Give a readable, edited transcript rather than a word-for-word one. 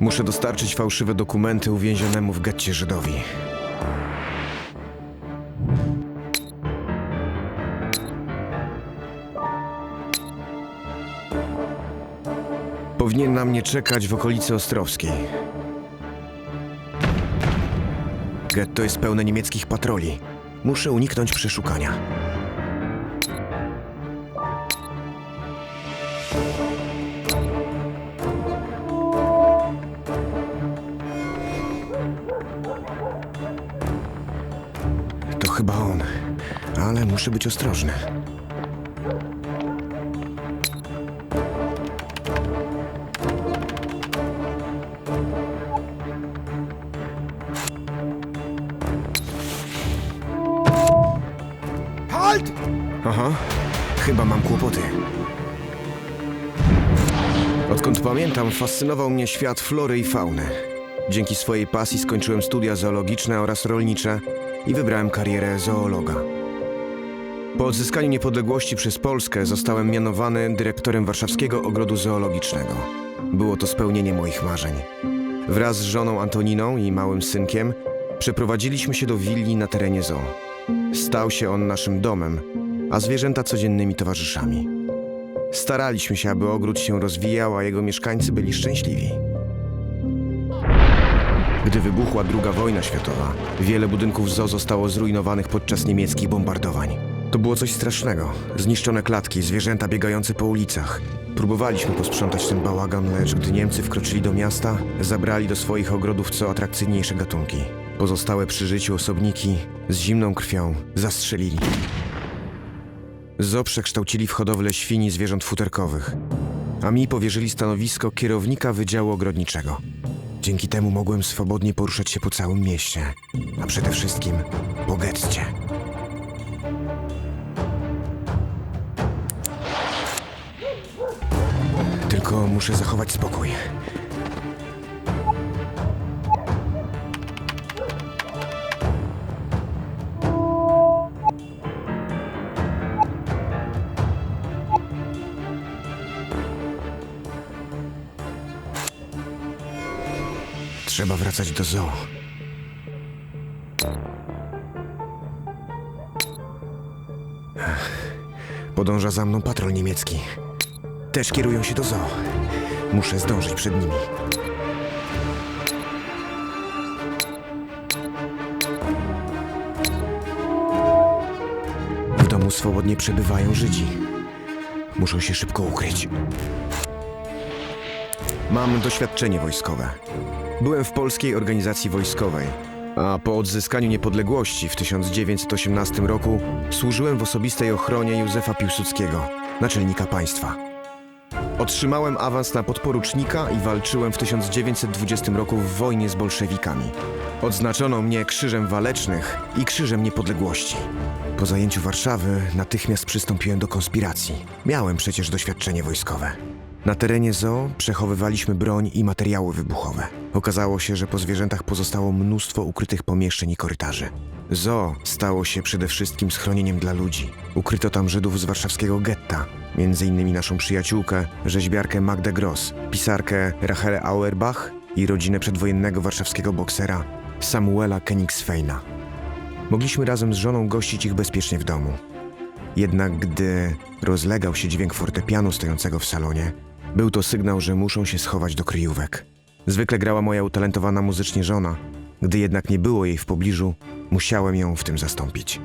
Muszę dostarczyć fałszywe dokumenty uwięzionemu w getcie Żydowi. Powinien na mnie czekać w okolicy Ostrowskiej. Getto jest pełne niemieckich patroli. Muszę uniknąć przeszukania. To chyba on, ale muszę być ostrożny. Halt! Aha, chyba mam kłopoty. Odkąd pamiętam, fascynował mnie świat flory i fauny. Dzięki swojej pasji skończyłem studia zoologiczne oraz rolnicze i wybrałem karierę zoologa. Po odzyskaniu niepodległości przez Polskę zostałem mianowany dyrektorem Warszawskiego Ogrodu Zoologicznego. Było to spełnienie moich marzeń. Wraz z żoną Antoniną i małym synkiem przeprowadziliśmy się do willi na terenie zoo. Stał się on naszym domem, a zwierzęta codziennymi towarzyszami. Staraliśmy się, aby ogród się rozwijał, a jego mieszkańcy byli szczęśliwi. Gdy wybuchła II wojna światowa, wiele budynków zoo zostało zrujnowanych podczas niemieckich bombardowań. To było coś strasznego. Zniszczone klatki, zwierzęta biegające po ulicach. Próbowaliśmy posprzątać ten bałagan, lecz gdy Niemcy wkroczyli do miasta, zabrali do swoich ogrodów co atrakcyjniejsze gatunki. Pozostałe przy życiu osobniki z zimną krwią zastrzelili. Zoo przekształcili w hodowlę świń i zwierząt futerkowych, a mi powierzyli stanowisko kierownika Wydziału Ogrodniczego. Dzięki temu mogłem swobodnie poruszać się po całym mieście, a przede wszystkim po getcie. Tylko muszę zachować spokój. Trzeba wracać do zoo. Podąża za mną patrol niemiecki. Też kierują się do zoo. Muszę zdążyć przed nimi. W domu swobodnie przebywają Żydzi. Muszą się szybko ukryć. Mam doświadczenie wojskowe. Byłem w polskiej organizacji wojskowej, a po odzyskaniu niepodległości w 1918 roku służyłem w osobistej ochronie Józefa Piłsudskiego, naczelnika państwa. Otrzymałem awans na podporucznika i walczyłem w 1920 roku w wojnie z bolszewikami. Odznaczono mnie Krzyżem Walecznych i Krzyżem Niepodległości. Po zajęciu Warszawy natychmiast przystąpiłem do konspiracji. Miałem przecież doświadczenie wojskowe. Na terenie zoo przechowywaliśmy broń i materiały wybuchowe. Okazało się, że po zwierzętach pozostało mnóstwo ukrytych pomieszczeń i korytarzy. Zoo stało się przede wszystkim schronieniem dla ludzi. Ukryto tam Żydów z warszawskiego getta, m.in. naszą przyjaciółkę, rzeźbiarkę Magdę Gross, pisarkę Rachelę Auerbach i rodzinę przedwojennego warszawskiego boksera Samuela Königsweina. Mogliśmy razem z żoną gościć ich bezpiecznie w domu. Jednak gdy rozlegał się dźwięk fortepianu stojącego w salonie, był to sygnał, że muszą się schować do kryjówek. Zwykle grała moja utalentowana muzycznie żona. Gdy jednak nie było jej w pobliżu, musiałem ją w tym zastąpić.